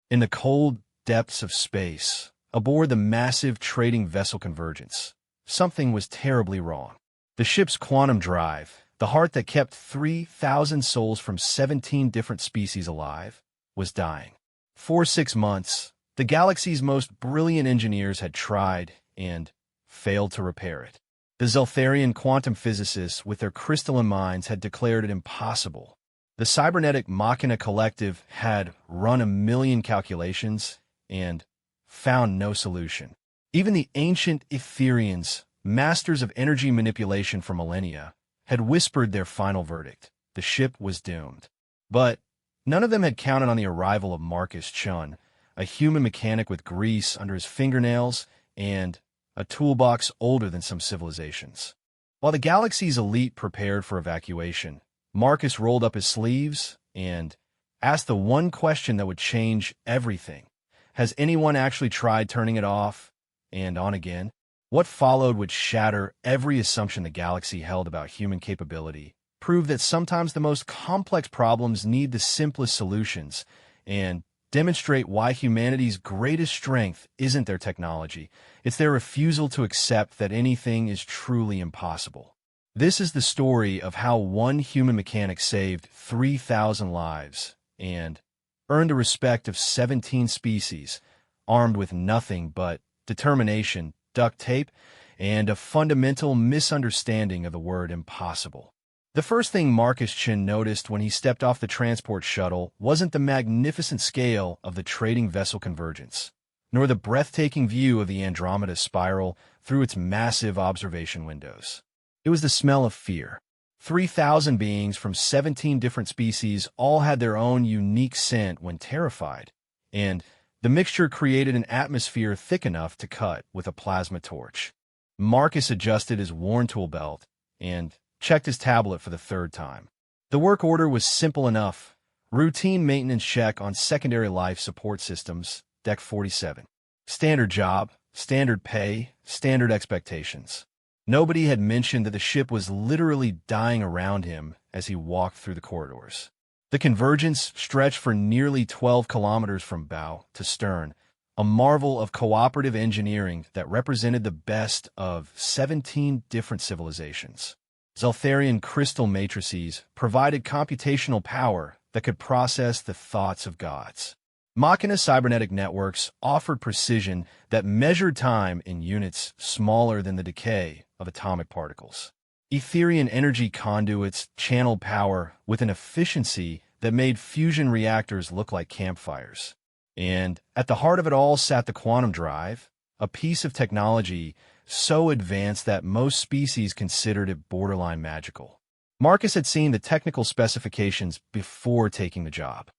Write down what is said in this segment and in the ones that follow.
In the cold depths of space, aboard the massive trading vessel Convergence, something was terribly wrong. The ship's quantum drive, the heart that kept 3,000 souls from 17 different species alive, was dying. For 6 months, the galaxy's most brilliant engineers had tried and failed to repair it. The Zeltharian quantum physicists, with their crystalline minds, had declared it impossible. The cybernetic Machina Collective had run 1,000,000 calculations and found no solution. Even the ancient Etherians, masters of energy manipulation for millennia, had whispered their final verdict. The ship was doomed. But none of them had counted on the arrival of Marcus Chun, a human mechanic with grease under his fingernails and a toolbox older than some civilizations. While the galaxy's elite prepared for evacuation, Marcus rolled up his sleeves and asked the one question that would change everything. Has anyone actually tried turning it off and on again? What followed would shatter every assumption the galaxy held about human capability, prove that sometimes the most complex problems need the simplest solutions, and demonstrate why humanity's greatest strength isn't their technology, it's their refusal to accept that anything is truly impossible. This is the story of how one human mechanic saved 3,000 lives and earned the respect of 17 species, armed with nothing but determination, duct tape, and a fundamental misunderstanding of the word impossible. The first thing Marcus Chin noticed when he stepped off the transport shuttle wasn't the magnificent scale of the trading vessel Convergence, nor the breathtaking view of the Andromeda spiral through its massive observation windows. It was the smell of fear. 3,000 beings from 17 different species all had their own unique scent when terrified, and the mixture created an atmosphere thick enough to cut with a plasma torch. Marcus adjusted his worn tool belt and checked his tablet for the 3rd time. The work order was simple enough. Routine maintenance check on secondary life support systems, Deck 47. Standard job, standard pay, standard expectations. Nobody had mentioned that the ship was literally dying around him as he walked through the corridors. The Convergence stretched for nearly 12 kilometers from bow to stern, a marvel of cooperative engineering that represented the best of 17 different civilizations. Zeltharian crystal matrices provided computational power that could process the thoughts of gods. Machina cybernetic networks offered precision that measured time in units smaller than the decay of atomic particles. Etherian energy conduits channeled power with an efficiency that made fusion reactors look like campfires. And at the heart of it all sat the quantum drive, a piece of technology so advanced that most species considered it borderline magical. Marcus had seen the technical specifications before taking the job.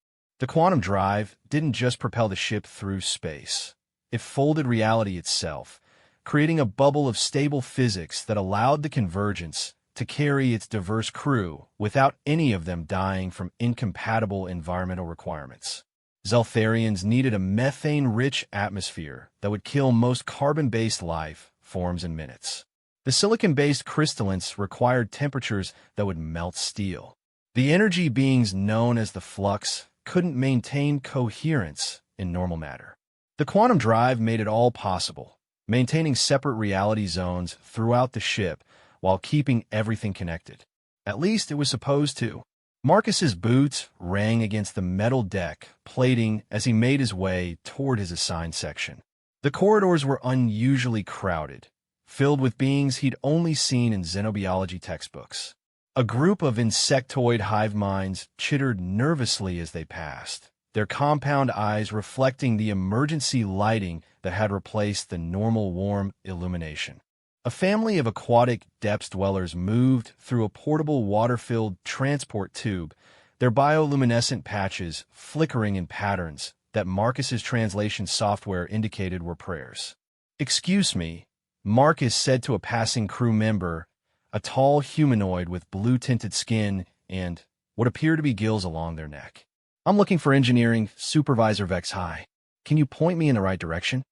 The quantum drive didn't just propel the ship through space. It folded reality itself, creating a bubble of stable physics that allowed the Convergence to carry its diverse crew without any of them dying from incompatible environmental requirements. Zeltharians needed a methane-rich atmosphere that would kill most carbon-based life forms in minutes. The silicon-based crystallines required temperatures that would melt steel. The energy beings known as the flux couldn't maintain coherence in normal matter. The quantum drive made it all possible, maintaining separate reality zones throughout the ship while keeping everything connected. At least it was supposed to. Marcus's boots rang against the metal deck plating as he made his way toward his assigned section. The corridors were unusually crowded, filled with beings he'd only seen in xenobiology textbooks. A group of insectoid hive minds chittered nervously as they passed, their compound eyes reflecting the emergency lighting that had replaced the normal warm illumination. A family of aquatic depths dwellers moved through a portable water-filled transport tube, their bioluminescent patches flickering in patterns that Marcus's translation software indicated were prayers. "Excuse me," Marcus said to a passing crew member, a tall humanoid with blue-tinted skin and what appeared to be gills along their neck. "I'm looking for Engineering Supervisor Vex High. Can you point me in the right direction?"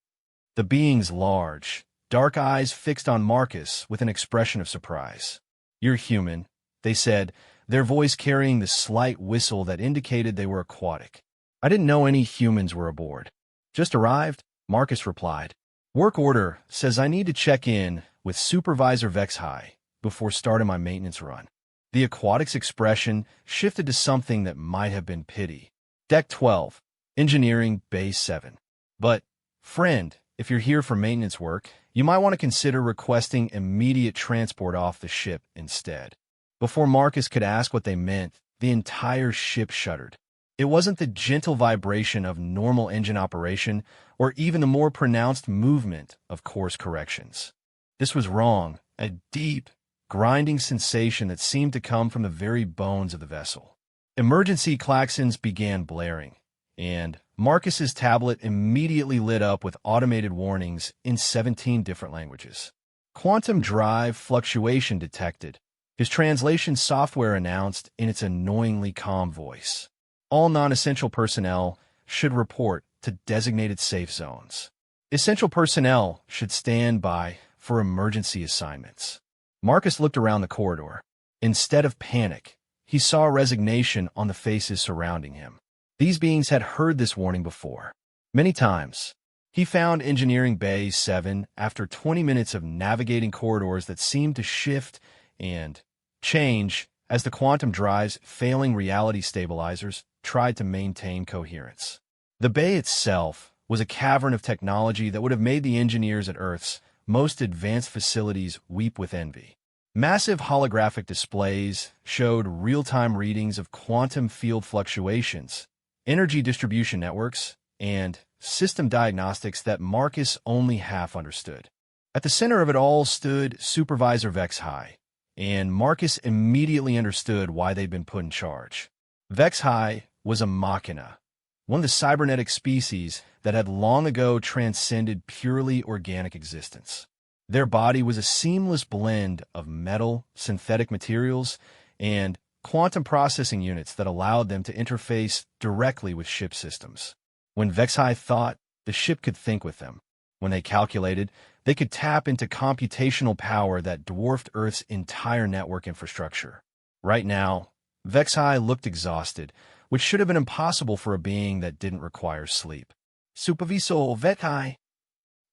The being's large, dark eyes fixed on Marcus with an expression of surprise. "You're human," they said, their voice carrying the slight whistle that indicated they were aquatic. I didn't know any humans were aboard. Just arrived, Marcus replied. Work order says I need to check in with Supervisor Vexhai before starting my maintenance run. The aquatics expression shifted to something that might have been pity. Deck 12, Engineering Bay 7. But, friend, if you're here for maintenance work, you might want to consider requesting immediate transport off the ship instead. Before Marcus could ask what they meant, the entire ship shuddered. It wasn't the gentle vibration of normal engine operation or even the more pronounced movement of course corrections. This was wrong, a deep, grinding sensation that seemed to come from the very bones of the vessel. Emergency klaxons began blaring, and Marcus's tablet immediately lit up with automated warnings in 17 different languages. Quantum drive fluctuation detected, his translation software announced in its annoyingly calm voice. All non-essential personnel should report to designated safe zones. Essential personnel should stand by for emergency assignments. Marcus looked around the corridor. Instead of panic, he saw resignation on the faces surrounding him. These beings had heard this warning before. Many times. He found Engineering Bay 7 after 20 minutes of navigating corridors that seemed to shift and change as the quantum drive's failing reality stabilizers tried to maintain coherence. The bay itself was a cavern of technology that would have made the engineers at Earth's most advanced facilities weep with envy. Massive holographic displays showed real-time readings of quantum field fluctuations, energy distribution networks, and system diagnostics that Marcus only half understood. At the center of it all stood Supervisor Vexhai, and Marcus immediately understood why they'd been put in charge. Vexhai was a machina, one of the cybernetic species that had long ago transcended purely organic existence. Their body was a seamless blend of metal, synthetic materials, and quantum processing units that allowed them to interface directly with ship systems. When Vexhai thought, the ship could think with them. When they calculated, they could tap into computational power that dwarfed Earth's entire network infrastructure. Right now, Vexhai looked exhausted, which should have been impossible for a being that didn't require sleep. Supervisor Vexhai.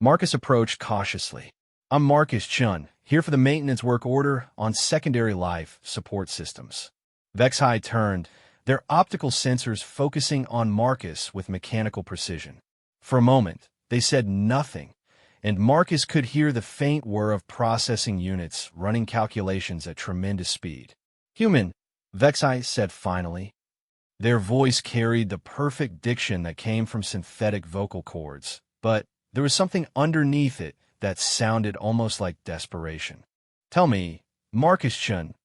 Marcus approached cautiously. I'm Marcus Chun, here for the maintenance work order on secondary life support systems. Vexhai turned, their optical sensors focusing on Marcus with mechanical precision. For a moment, they said nothing, and Marcus could hear the faint whir of processing units running calculations at tremendous speed. Human, Vexhai said finally. Their voice carried the perfect diction that came from synthetic vocal cords, but there was something underneath it that sounded almost like desperation. Tell me, Marcus Chun,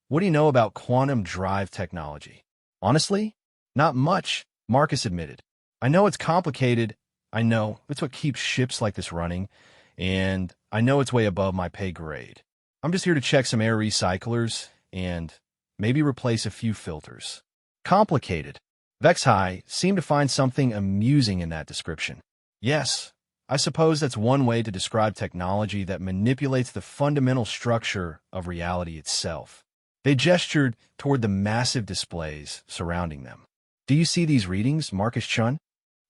what do you know about quantum drive technology? Honestly, not much, Marcus admitted. I know it's complicated. I know it's what keeps ships like this running, and I know it's way above my pay grade. I'm just here to check some air recyclers and maybe replace a few filters. Complicated. Vexhai seemed to find something amusing in that description. Yes, I suppose that's one way to describe technology that manipulates the fundamental structure of reality itself. They gestured toward the massive displays surrounding them. Do you see these readings, Marcus Chun?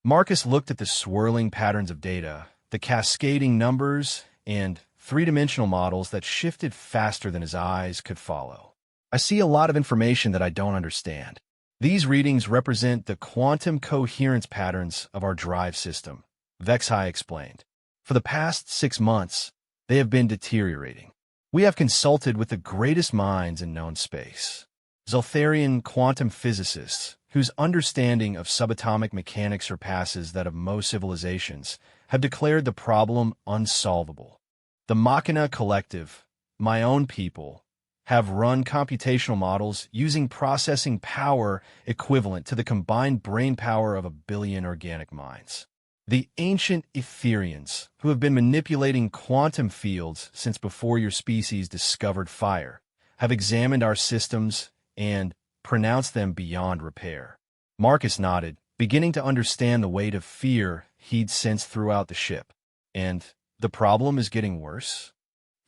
Marcus looked at the swirling patterns of data, the cascading numbers, and three-dimensional models that shifted faster than his eyes could follow. I see a lot of information that I don't understand. These readings represent the quantum coherence patterns of our drive system, Vexhai explained. For the past 6 months, they have been deteriorating. We have consulted with the greatest minds in known space, Zoltharian quantum physicists, whose understanding of subatomic mechanics surpasses that of most civilizations, have declared the problem unsolvable. The Machina Collective, my own people, have run computational models using processing power equivalent to the combined brain power of 1 billion organic minds. The ancient Etherians, who have been manipulating quantum fields since before your species discovered fire, have examined our systems and pronounced them beyond repair. Marcus nodded, beginning to understand the weight of fear he'd sensed throughout the ship. And the problem is getting worse?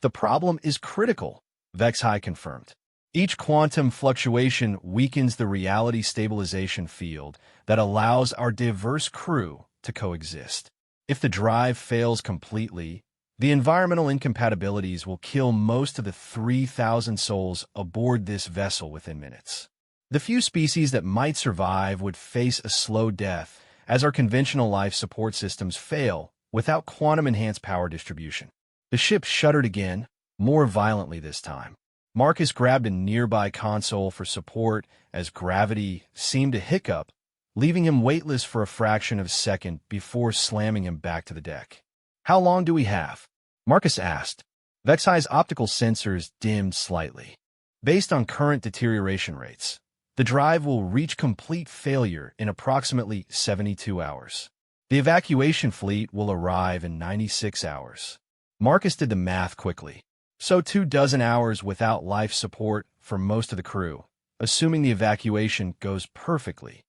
The problem is critical, Vexhai confirmed. Each quantum fluctuation weakens the reality stabilization field that allows our diverse crew to coexist. If the drive fails completely, the environmental incompatibilities will kill most of the 3,000 souls aboard this vessel within minutes. The few species that might survive would face a slow death as our conventional life support systems fail without quantum-enhanced power distribution. The ship shuddered again, more violently this time. Marcus grabbed a nearby console for support as gravity seemed to hiccup, leaving him weightless for a fraction of a second before slamming him back to the deck. "How long do we have?" Marcus asked. Vexai's optical sensors dimmed slightly. "Based on current deterioration rates, the drive will reach complete failure in approximately 72 hours. The evacuation fleet will arrive in 96 hours. Marcus did the math quickly. So 24 hours without life support for most of the crew, assuming the evacuation goes perfectly.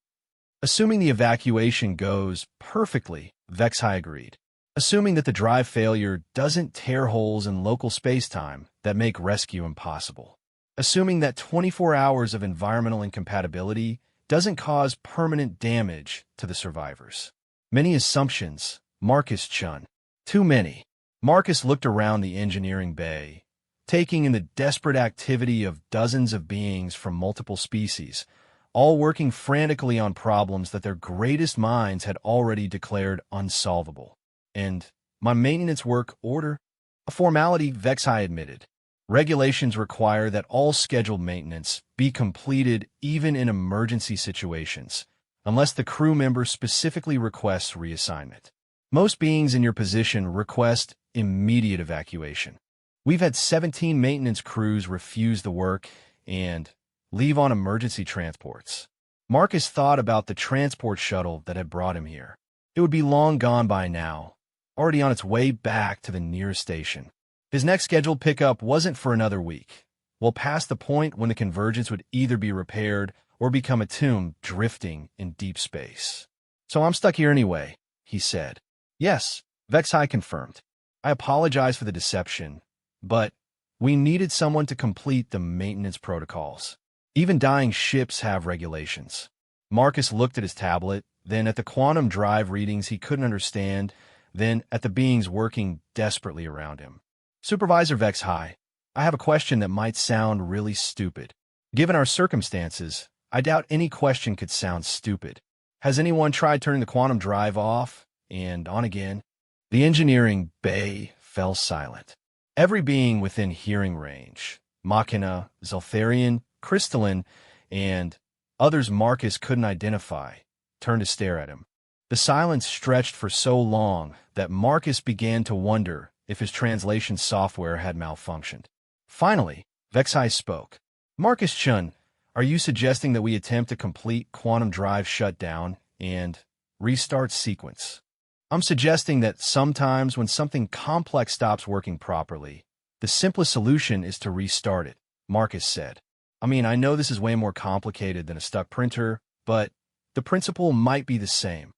Assuming the evacuation goes perfectly, Vexai agreed. Assuming that the drive failure doesn't tear holes in local space-time that make rescue impossible. Assuming that 24 hours of environmental incompatibility doesn't cause permanent damage to the survivors. Many assumptions, Marcus Chun. Too many. Marcus looked around the engineering bay, taking in the desperate activity of dozens of beings from multiple species, all working frantically on problems that their greatest minds had already declared unsolvable. "And my maintenance work order?" "A formality," Vexai admitted. "Regulations require that all scheduled maintenance be completed even in emergency situations, unless the crew member specifically requests reassignment. Most beings in your position request immediate evacuation. We've had 17 maintenance crews refuse the work and leave on emergency transports." Marcus thought about the transport shuttle that had brought him here. It would be long gone by now, already on its way back to the nearest station. His next scheduled pickup wasn't for another week, well past the point when the convergence would either be repaired or become a tomb drifting in deep space. "So I'm stuck here anyway," he said. "Yes," Vexai confirmed. "I apologize for the deception, but we needed someone to complete the maintenance protocols. Even dying ships have regulations." Marcus looked at his tablet, then at the quantum drive readings he couldn't understand, then at the beings working desperately around him. "Supervisor Vexai, I have a question that might sound really stupid. Given our circumstances, I doubt any question could sound stupid. Has anyone tried turning the quantum drive off and on again?" The engineering bay fell silent. Every being within hearing range, Machina, Zeltharian, Crystalline, and others Marcus couldn't identify, turned to stare at him. The silence stretched for so long that Marcus began to wonder if his translation software had malfunctioned. Finally, Vexai spoke. "Marcus Chun, are you suggesting that we attempt a complete quantum drive shutdown and restart sequence?" "I'm suggesting that sometimes when something complex stops working properly, the simplest solution is to restart it," Marcus said. "I mean, I know this is way more complicated than a stuck printer, but the principle might be the same.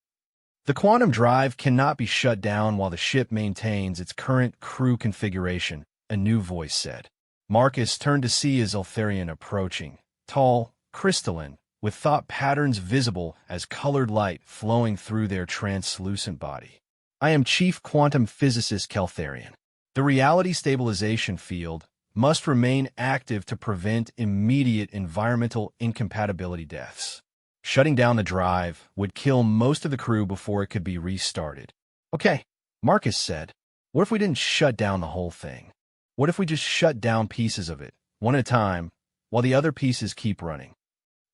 The quantum drive cannot be shut down while the ship maintains its current crew configuration," a new voice said. Marcus turned to see a Zeltharian approaching, tall, crystalline, with thought patterns visible as colored light flowing through their translucent body. "I am Chief Quantum Physicist Keltharian. The reality stabilization field must remain active to prevent immediate environmental incompatibility deaths. Shutting down the drive would kill most of the crew before it could be restarted." "Okay," Marcus said. "What if we didn't shut down the whole thing? What if we just shut down pieces of it, one at a time, while the other pieces keep running?"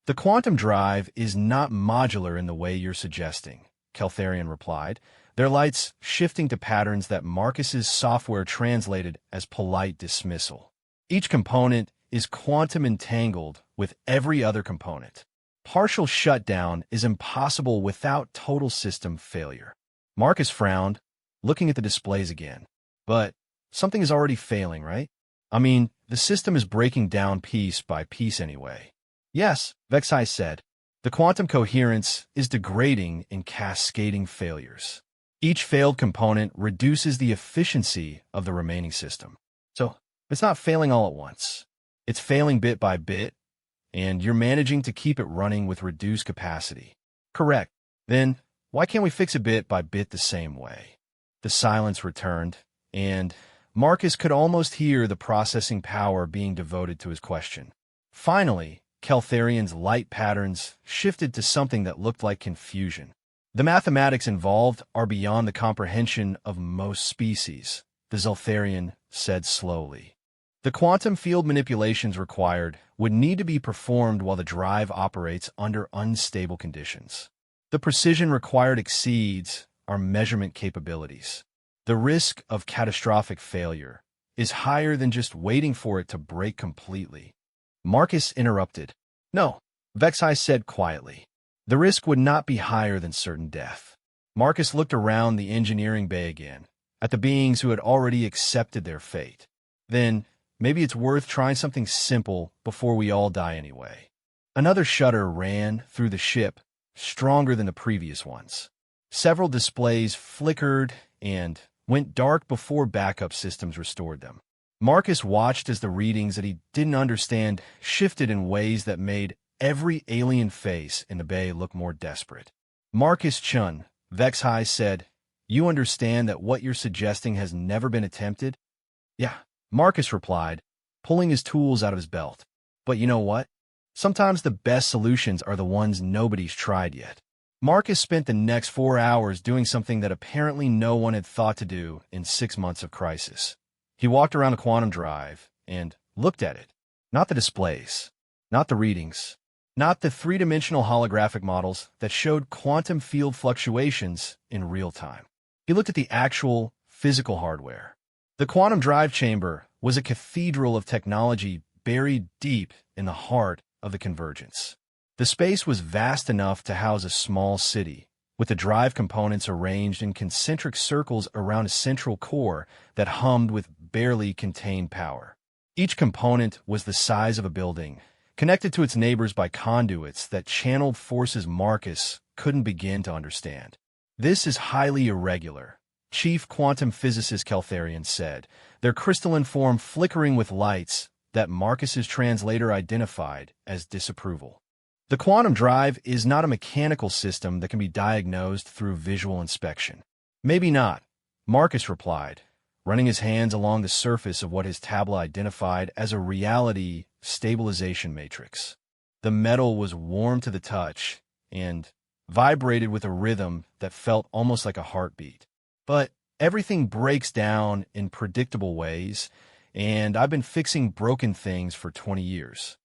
"The quantum drive is not modular in the way you're suggesting," Keltharian replied, their lights shifting to patterns that Marcus's software translated as polite dismissal. "Each component is quantum entangled with every other component. Partial shutdown is impossible without total system failure." Marcus frowned, looking at the displays again. "But something is already failing, right? I mean, the system is breaking down piece by piece anyway." "Yes," Vexai said. "The quantum coherence is degrading in cascading failures. Each failed component reduces the efficiency of the remaining system. So it's not failing all at once. It's failing bit by bit, and you're managing to keep it running with reduced capacity. Correct. Then, why can't we fix it bit by bit the same way? The silence returned, and Marcus could almost hear the processing power being devoted to his question. Finally, Keltharian's light patterns shifted to something that looked like confusion. The mathematics involved are beyond the comprehension of most species, the Zeltharian said slowly. The quantum field manipulations required would need to be performed while the drive operates under unstable conditions. The precision required exceeds our measurement capabilities. The risk of catastrophic failure is higher than just waiting for it to break completely. Marcus interrupted. No, Vexai said quietly. The risk would not be higher than certain death. Marcus looked around the engineering bay again, at the beings who had already accepted their fate. Then, maybe it's worth trying something simple before we all die anyway. Another shudder ran through the ship, stronger than the previous ones. Several displays flickered and went dark before backup systems restored them. Marcus watched as the readings that he didn't understand shifted in ways that made every alien face in the bay look more desperate. Marcus Chun, Vexai said, "You understand that what you're suggesting has never been attempted?" "Yeah," Marcus replied, pulling his tools out of his belt. "But you know what? Sometimes the best solutions are the ones nobody's tried yet." Marcus spent the next 4 hours doing something that apparently no one had thought to do in 6 months of crisis. He walked around the quantum drive and looked at it. Not the displays, not the readings, not the three-dimensional holographic models that showed quantum field fluctuations in real time. He looked at the actual physical hardware. The quantum drive chamber was a cathedral of technology buried deep in the heart of the convergence. The space was vast enough to house a small city, with the drive components arranged in concentric circles around a central core that hummed with barely contained power. Each component was the size of a building, connected to its neighbors by conduits that channeled forces Marcus couldn't begin to understand. "This is highly irregular," Chief Quantum Physicist Keltharian said, their crystalline form flickering with lights that Marcus's translator identified as disapproval. "The quantum drive is not a mechanical system that can be diagnosed through visual inspection." "Maybe not," Marcus replied, running his hands along the surface of what his tablet identified as a reality stabilization matrix. The metal was warm to the touch and vibrated with a rhythm that felt almost like a heartbeat. "But everything breaks down in predictable ways, and I've been fixing broken things for 20 years.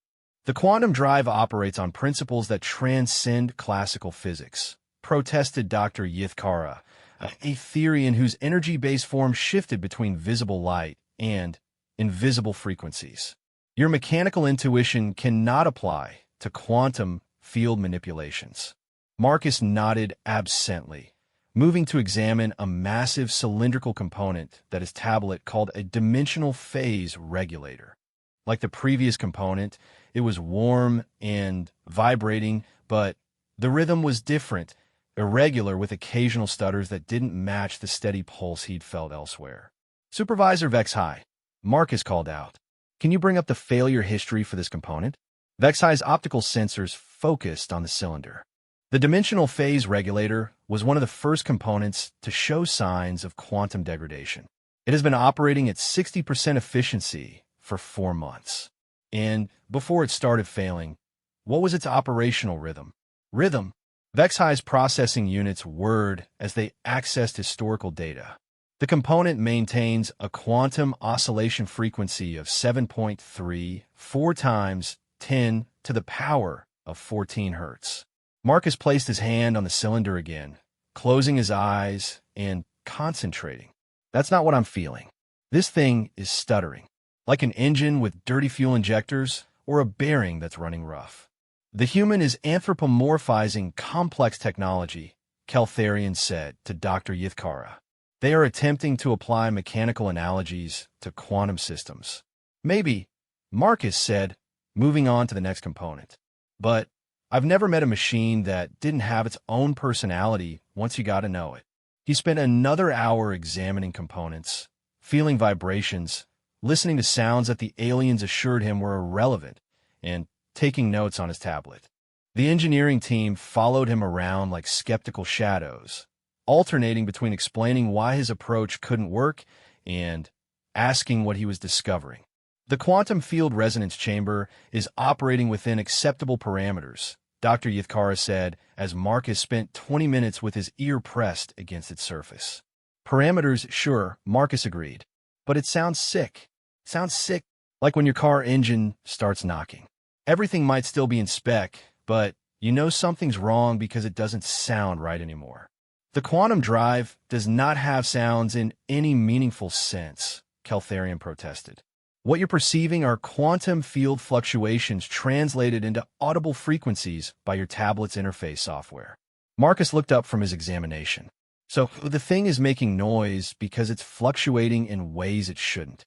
The quantum drive operates on principles that transcend classical physics," protested Dr. Yithkara, a Therian whose energy-based form shifted between visible light and invisible frequencies. "Your mechanical intuition cannot apply to quantum field manipulations." Marcus nodded absently, moving to examine a massive cylindrical component that his tablet called a dimensional phase regulator. Like the previous component, it was warm and vibrating, but the rhythm was different, irregular with occasional stutters that didn't match the steady pulse he'd felt elsewhere. "Supervisor Vexai," Marcus called out, "can you bring up the failure history for this component?" Vexai's optical sensors focused on the cylinder. The dimensional phase regulator was one of the first components to show signs of quantum degradation. It has been operating at 60% efficiency for 4 months. And before it started failing, what was its operational rhythm? Rhythm? Vexai's processing units whirred as they accessed historical data. The component maintains a quantum oscillation frequency of 7.34 times 10 to the power of 14 hertz. Marcus placed his hand on the cylinder again, closing his eyes and concentrating. "That's not what I'm feeling. This thing is stuttering, like an engine with dirty fuel injectors or a bearing that's running rough." "The human is anthropomorphizing complex technology," Keltharian said to Dr. Yithkara. "They are attempting to apply mechanical analogies to quantum systems." "Maybe," Marcus said, moving on to the next component. "But I've never met a machine that didn't have its own personality once you got to know it." He spent another hour examining components, feeling vibrations, listening to sounds that the aliens assured him were irrelevant, and taking notes on his tablet. The engineering team followed him around like skeptical shadows, alternating between explaining why his approach couldn't work and asking what he was discovering. The quantum field resonance chamber is operating within acceptable parameters, Dr. Yithkara said as Marcus spent 20 minutes with his ear pressed against its surface. Parameters, sure, Marcus agreed. But it sounds sick. Sounds sick, like when your car engine starts knocking. Everything might still be in spec, but you know something's wrong because it doesn't sound right anymore. The quantum drive does not have sounds in any meaningful sense, Keltharian protested. What you're perceiving are quantum field fluctuations translated into audible frequencies by your tablet's interface software. Marcus looked up from his examination. So the thing is making noise because it's fluctuating in ways it shouldn't.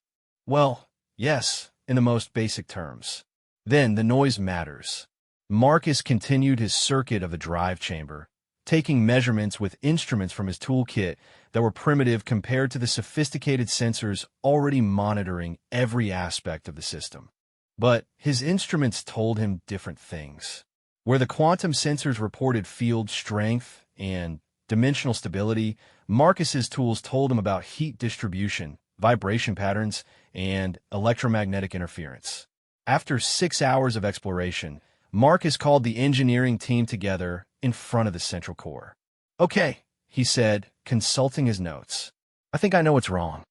Well, yes, in the most basic terms. Then the noise matters. Marcus continued his circuit of the drive chamber, taking measurements with instruments from his toolkit that were primitive compared to the sophisticated sensors already monitoring every aspect of the system. But his instruments told him different things. Where the quantum sensors reported field strength and dimensional stability, Marcus's tools told him about heat distribution, vibration patterns, and electromagnetic interference. After 6 hours of exploration, Marcus called the engineering team together in front of the central core. Okay, he said, consulting his notes. I think I know what's wrong.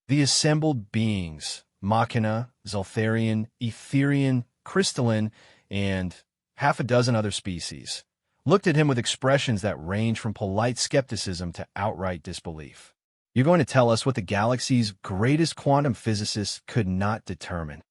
The assembled beings, Machina, Zoltharian, Etherian, Crystalline, and half a dozen other species, looked at him with expressions that range from polite skepticism to outright disbelief. You're going to tell us what the galaxy's greatest quantum physicists could not determine.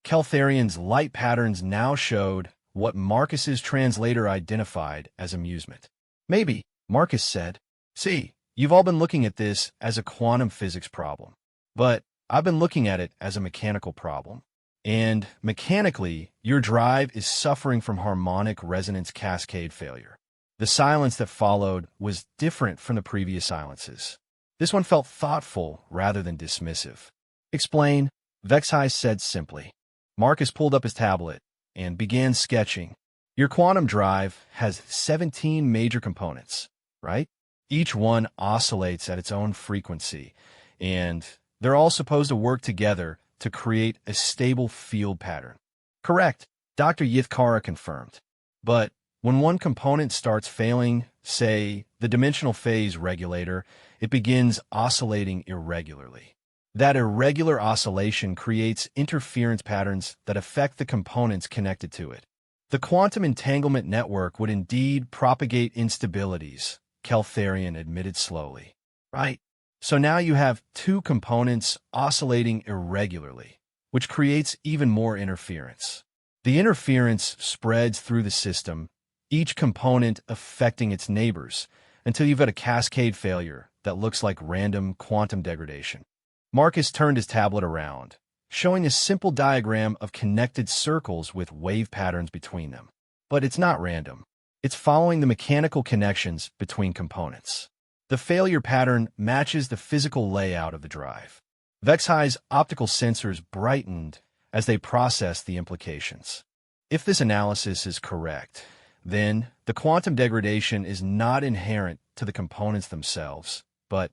Keltharian's light patterns now showed what Marcus's translator identified as amusement. Maybe, Marcus said. See, you've all been looking at this as a quantum physics problem, but I've been looking at it as a mechanical problem. And mechanically, your drive is suffering from harmonic resonance cascade failure. The silence that followed was different from the previous silences. This one felt thoughtful rather than dismissive. Explain, Vexai said simply. Marcus pulled up his tablet and began sketching. Your quantum drive has 17 major components, right? Each one oscillates at its own frequency, and they're all supposed to work together to create a stable field pattern. Correct, Dr. Yithkara confirmed. But when one component starts failing, say, the dimensional phase regulator, it begins oscillating irregularly. That irregular oscillation creates interference patterns that affect the components connected to it. The quantum entanglement network would indeed propagate instabilities, Keltharian admitted slowly. Right. So now you have two components oscillating irregularly, which creates even more interference. The interference spreads through the system, each component affecting its neighbors, until you've got a cascade failure that looks like random quantum degradation. Marcus turned his tablet around, showing a simple diagram of connected circles with wave patterns between them. But it's not random. It's following the mechanical connections between components. The failure pattern matches the physical layout of the drive. Vexai's optical sensors brightened as they processed the implications. If this analysis is correct, then the quantum degradation is not inherent to the components themselves, but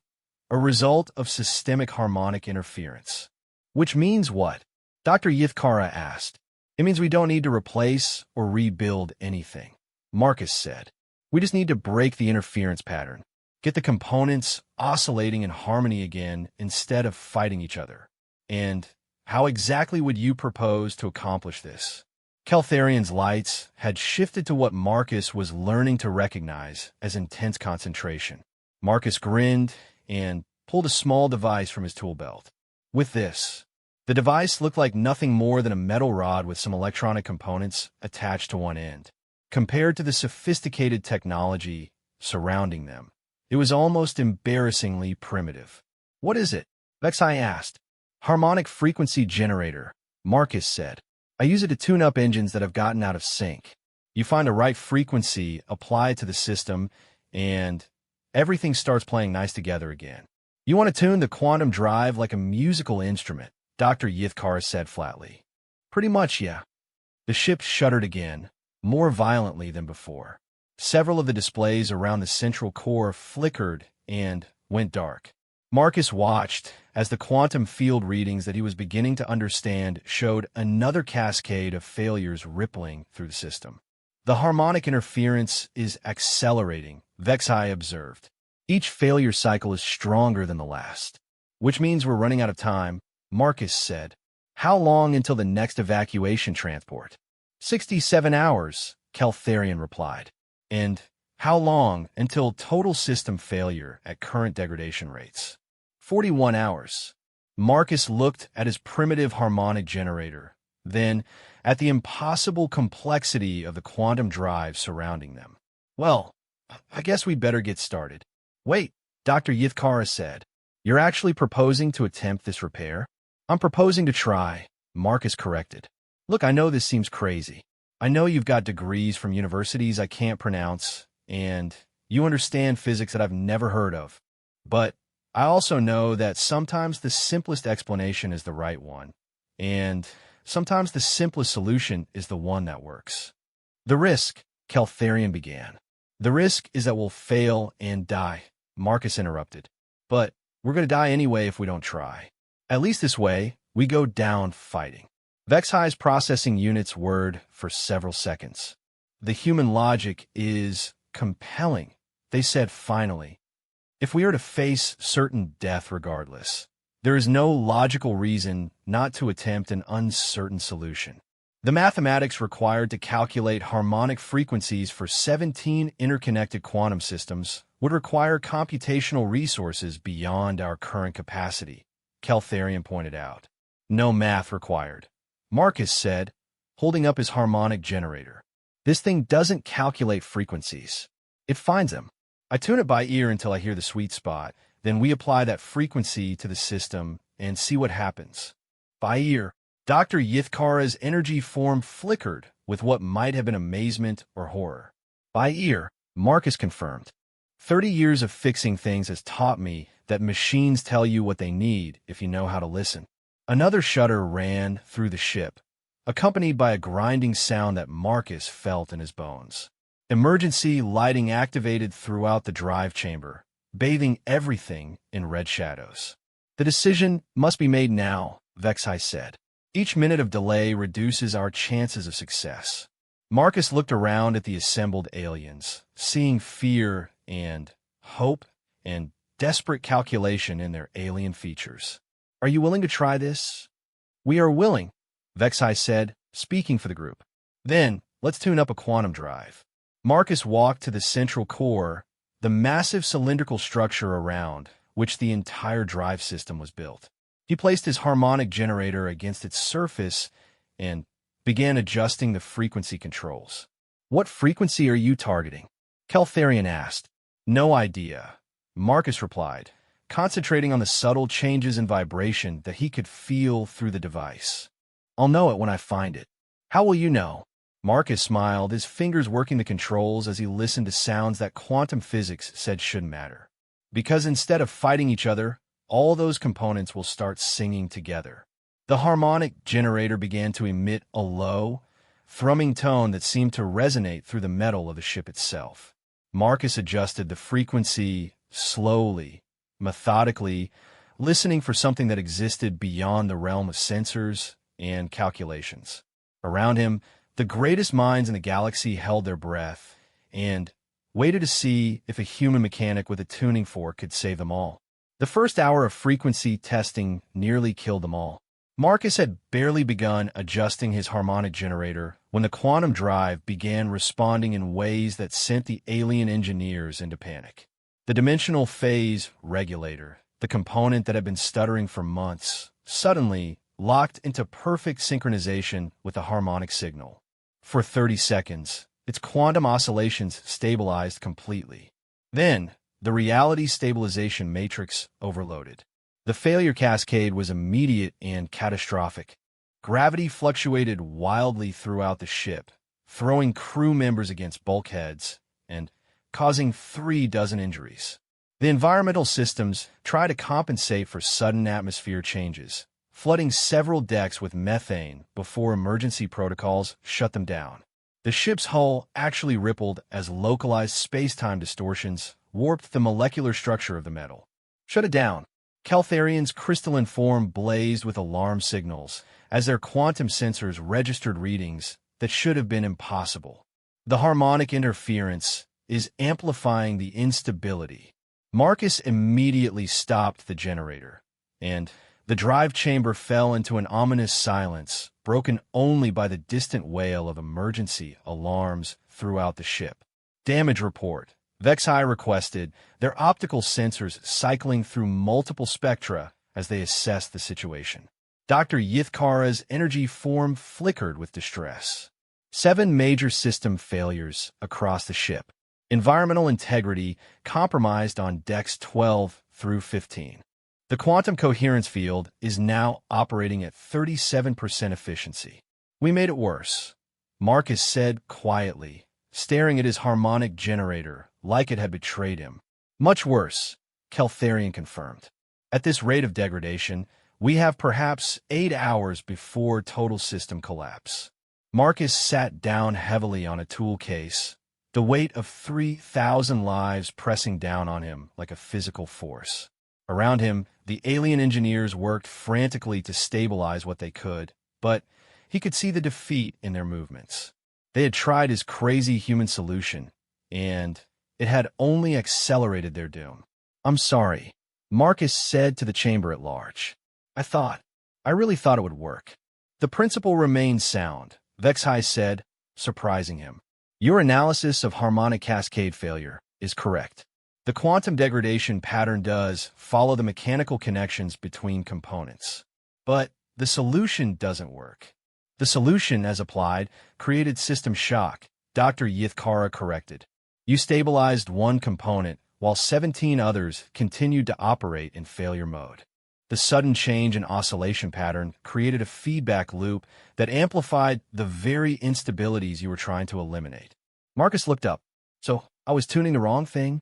a result of systemic harmonic interference. Which means what? Dr. Yithkara asked. It means we don't need to replace or rebuild anything, Marcus said. We just need to break the interference pattern, get the components oscillating in harmony again instead of fighting each other. And how exactly would you propose to accomplish this? Keltharian's lights had shifted to what Marcus was learning to recognize as intense concentration. Marcus grinned and pulled a small device from his tool belt. With this, the device looked like nothing more than a metal rod with some electronic components attached to one end. Compared to the sophisticated technology surrounding them, it was almost embarrassingly primitive. What is it? Vexai asked. Harmonic frequency generator, Marcus said. I use it to tune up engines that have gotten out of sync. You find the right frequency, apply it to the system, and everything starts playing nice together again. You want to tune the quantum drive like a musical instrument, Dr. Yithkar said flatly. Pretty much, yeah. The ship shuddered again, more violently than before. Several of the displays around the central core flickered and went dark. Marcus watched as the quantum field readings that he was beginning to understand showed another cascade of failures rippling through the system. The harmonic interference is accelerating, Vexai observed. Each failure cycle is stronger than the last. Which means we're running out of time, Marcus said. How long until the next evacuation transport? 67 hours, Keltharion replied. And how long until total system failure at current degradation rates? 41 hours. Marcus looked at his primitive harmonic generator, then at the impossible complexity of the quantum drive surrounding them. Well, I guess we'd better get started. Wait, Dr. Yithkara said. You're actually proposing to attempt this repair? I'm proposing to try, Marcus corrected. Look, I know this seems crazy. I know you've got degrees from universities I can't pronounce, and you understand physics that I've never heard of. But I also know that sometimes the simplest explanation is the right one, and sometimes the simplest solution is the one that works. The risk, Keltharion began. The risk is that we'll fail and die, Marcus interrupted. But we're going to die anyway if we don't try. At least this way, we go down fighting. Vexai's processing units whirred for several seconds. The human logic is compelling, they said finally. If we are to face certain death regardless, there is no logical reason not to attempt an uncertain solution. The mathematics required to calculate harmonic frequencies for 17 interconnected quantum systems would require computational resources beyond our current capacity, Keltharion pointed out. No math required, Marcus said, holding up his harmonic generator. This thing doesn't calculate frequencies. It finds them. I tune it by ear until I hear the sweet spot. Then we apply that frequency to the system and see what happens. By ear, Dr. Yithkara's energy form flickered with what might have been amazement or horror. By ear, Marcus confirmed. 30 years of fixing things has taught me that machines tell you what they need if you know how to listen. Another shudder ran through the ship, accompanied by a grinding sound that Marcus felt in his bones. Emergency lighting activated throughout the drive chamber, bathing everything in red shadows. The decision must be made now, Vexai said. Each minute of delay reduces our chances of success. Marcus looked around at the assembled aliens, seeing fear and hope and desperate calculation in their alien features. Are you willing to try this? We are willing, Vexai said, speaking for the group. Then, let's tune up a quantum drive. Marcus walked to the central core, the massive cylindrical structure around which the entire drive system was built. He placed his harmonic generator against its surface and began adjusting the frequency controls. What frequency are you targeting? Keltharion asked. No idea, Marcus replied, concentrating on the subtle changes in vibration that he could feel through the device. I'll know it when I find it. How will you know? Marcus smiled, his fingers working the controls as he listened to sounds that quantum physics said shouldn't matter. Because instead of fighting each other, all those components will start singing together. The harmonic generator began to emit a low, thrumming tone that seemed to resonate through the metal of the ship itself. Marcus adjusted the frequency slowly, methodically, listening for something that existed beyond the realm of sensors and calculations. Around him, the greatest minds in the galaxy held their breath and waited to see if a human mechanic with a tuning fork could save them all. The first hour of frequency testing nearly killed them all. Marcus had barely begun adjusting his harmonic generator when the quantum drive began responding in ways that sent the alien engineers into panic. The dimensional phase regulator, the component that had been stuttering for months, suddenly locked into perfect synchronization with the harmonic signal. For 30 seconds, its quantum oscillations stabilized completely. Then, the reality stabilization matrix overloaded. The failure cascade was immediate and catastrophic. Gravity fluctuated wildly throughout the ship, throwing crew members against bulkheads and causing 36 injuries. The environmental systems tried to compensate for sudden atmosphere changes, flooding several decks with methane before emergency protocols shut them down. The ship's hull actually rippled as localized space-time distortions warped the molecular structure of the metal. Shut it down. Caltharian's crystalline form blazed with alarm signals as their quantum sensors registered readings that should have been impossible. The harmonic interference is amplifying the instability. Marcus immediately stopped the generator, and the drive chamber fell into an ominous silence, broken only by the distant wail of emergency alarms throughout the ship. Damage report. Vexai requested, their optical sensors cycling through multiple spectra as they assessed the situation. Dr. Yithkara's energy form flickered with distress. 7 major system failures across the ship. Environmental integrity compromised on decks 12 through 15. The quantum coherence field is now operating at 37% efficiency. We made it worse, Marcus said quietly, staring at his harmonic generator like it had betrayed him. Much worse, Caltharian confirmed. At this rate of degradation, we have perhaps 8 hours before total system collapse. Marcus sat down heavily on a tool case, the weight of 3,000 lives pressing down on him like a physical force. Around him, the alien engineers worked frantically to stabilize what they could, but he could see the defeat in their movements. They had tried his crazy human solution, and it had only accelerated their doom. "I'm sorry," Marcus said to the chamber at large. I really thought it would work." "The principle remains sound," Vexai said, surprising him. "Your analysis of harmonic cascade failure is correct. The quantum degradation pattern does follow the mechanical connections between components. But the solution doesn't work. The solution, as applied, created system shock," Dr. Yithkara corrected. "You stabilized one component, while 17 others continued to operate in failure mode. The sudden change in oscillation pattern created a feedback loop that amplified the very instabilities you were trying to eliminate." Marcus looked up. "So I was tuning the wrong thing?"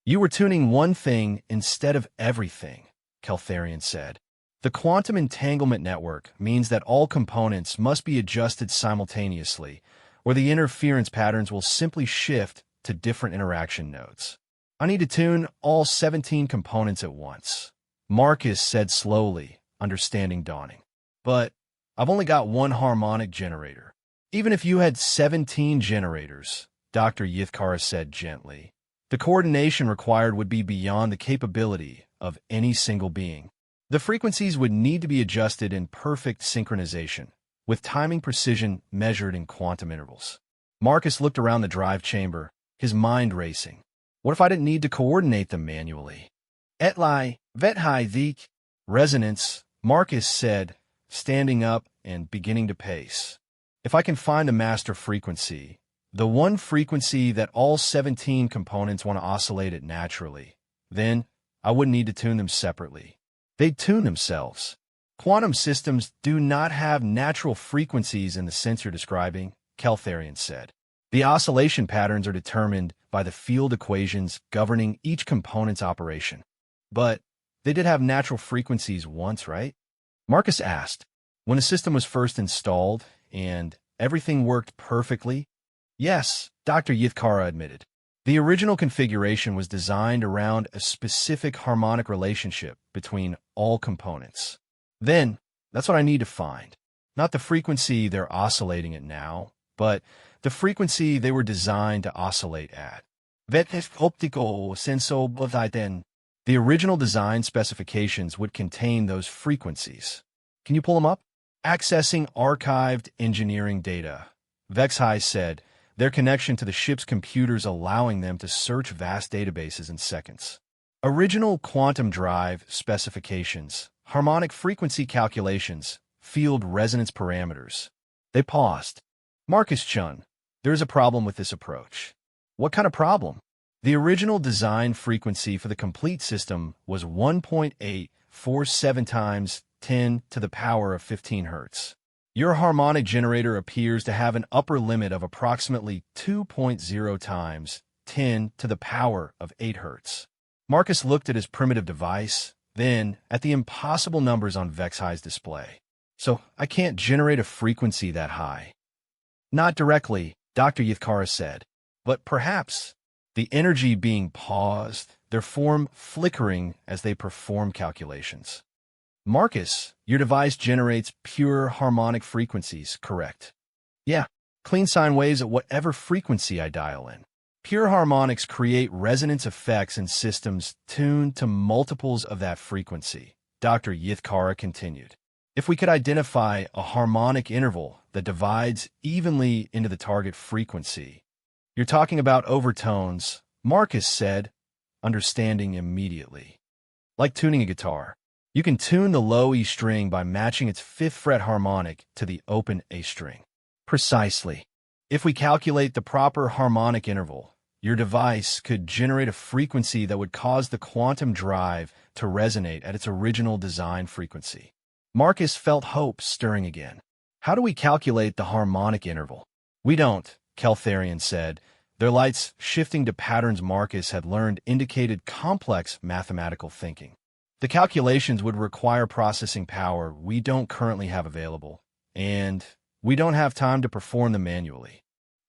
"You were tuning one thing instead of everything," Caltharian said. "The quantum entanglement network means that all components must be adjusted simultaneously, or the interference patterns will simply shift to different interaction nodes. I need to tune all 17 components at once," Marcus said slowly, understanding dawning. "But I've only got one harmonic generator." "Even if you had 17 generators," Dr. Yithkara said gently, "the coordination required would be beyond the capability of any single being. The frequencies would need to be adjusted in perfect synchronization, with timing precision measured in quantum intervals." Marcus looked around the drive chamber, his mind racing. What if I didn't need to coordinate them manually? "Etlai, vethai thik." "Resonance," Marcus said, standing up and beginning to pace. "If I can find the master frequency, the one frequency that all 17 components want to oscillate at naturally, then I wouldn't need to tune them separately. They'd tune themselves. Quantum systems do not have natural frequencies in the sense you're describing," Caltharian said. "The oscillation patterns are determined by the field equations governing each component's operation." "But they did have natural frequencies once, right?" Marcus asked. "When the system was first installed and everything worked perfectly?" "Yes," Dr. Yithkara admitted. "The original configuration was designed around a specific harmonic relationship between all components. Then, that's what I need to find. Not the frequency they're oscillating at now, but the frequency they were designed to oscillate at. Vetes optico senso bothiten." The original design specifications would contain those frequencies. "Can you pull them up?" "Accessing archived engineering data," Vexai said, their connection to the ship's computers allowing them to search vast databases in seconds. "Original quantum drive specifications, harmonic frequency calculations, field resonance parameters." They paused. "Marcus Chun, there is a problem with this approach." "What kind of problem?" "The original design frequency for the complete system was 1.847 times 10 to the power of 15 Hz. Your harmonic generator appears to have an upper limit of approximately 2.0 times 10 to the power of 8 Hz. Marcus looked at his primitive device, then at the impossible numbers on Vexhi's display. So I can't generate a frequency that high. Not directly, Dr. Yithkara said, but perhaps. The energy being paused, their form flickering as they perform calculations. Marcus, your device generates pure harmonic frequencies, correct? Yeah, clean sine waves at whatever frequency I dial in. Pure harmonics create resonance effects in systems tuned to multiples of that frequency, Dr. Yithkara continued. If we could identify a harmonic interval that divides evenly into the target frequency. You're talking about overtones, Marcus said, understanding immediately. Like tuning a guitar. You can tune the low E string by matching its 5th fret harmonic to the open A string. Precisely. If we calculate the proper harmonic interval, your device could generate a frequency that would cause the quantum drive to resonate at its original design frequency. Marcus felt hope stirring again. How do we calculate the harmonic interval? We don't, Keltharian said, their lights shifting to patterns Marcus had learned indicated complex mathematical thinking. The calculations would require processing power we don't currently have available, and we don't have time to perform them manually.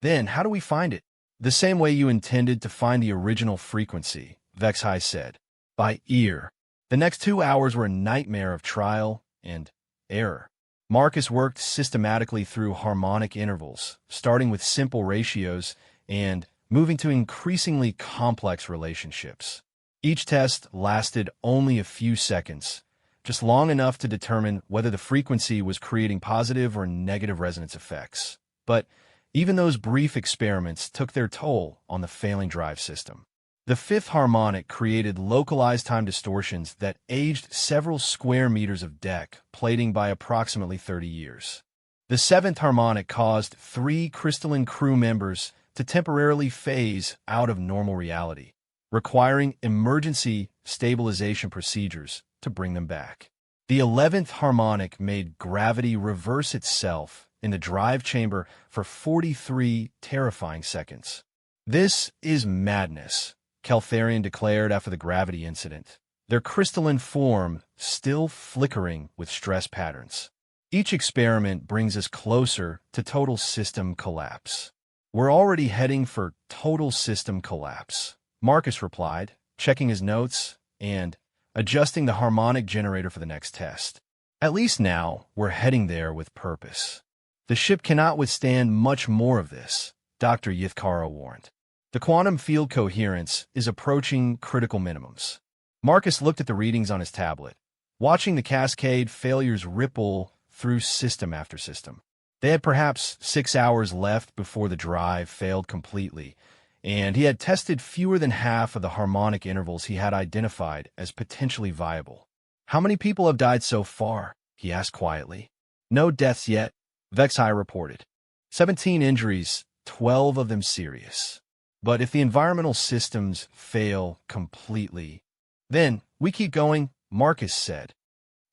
Then, how do we find it? The same way you intended to find the original frequency, Vexhi said. By ear. The next 2 hours were a nightmare of trial and error. Marcus worked systematically through harmonic intervals, starting with simple ratios and moving to increasingly complex relationships. Each test lasted only a few seconds, just long enough to determine whether the frequency was creating positive or negative resonance effects. But even those brief experiments took their toll on the failing drive system. The 5th harmonic created localized time distortions that aged several square meters of deck plating by approximately 30 years. The 7th harmonic caused 3 crystalline crew members to temporarily phase out of normal reality, requiring emergency stabilization procedures to bring them back. The 11th harmonic made gravity reverse itself in the drive chamber for 43 terrifying seconds. This is madness, Keltharian declared after the gravity incident, their crystalline form still flickering with stress patterns. Each experiment brings us closer to total system collapse. We're already heading for total system collapse, Marcus replied, checking his notes and adjusting the harmonic generator for the next test. At least now, we're heading there with purpose. The ship cannot withstand much more of this, Dr. Yithkara warned. The quantum field coherence is approaching critical minimums. Marcus looked at the readings on his tablet, watching the cascade failures ripple through system after system. They had perhaps 6 hours left before the drive failed completely, and he had tested fewer than half of the harmonic intervals he had identified as potentially viable. How many people have died so far? He asked quietly. No deaths yet, Vexhi reported. 17 injuries, 12 of them serious. But if the environmental systems fail completely, then we keep going, Marcus said.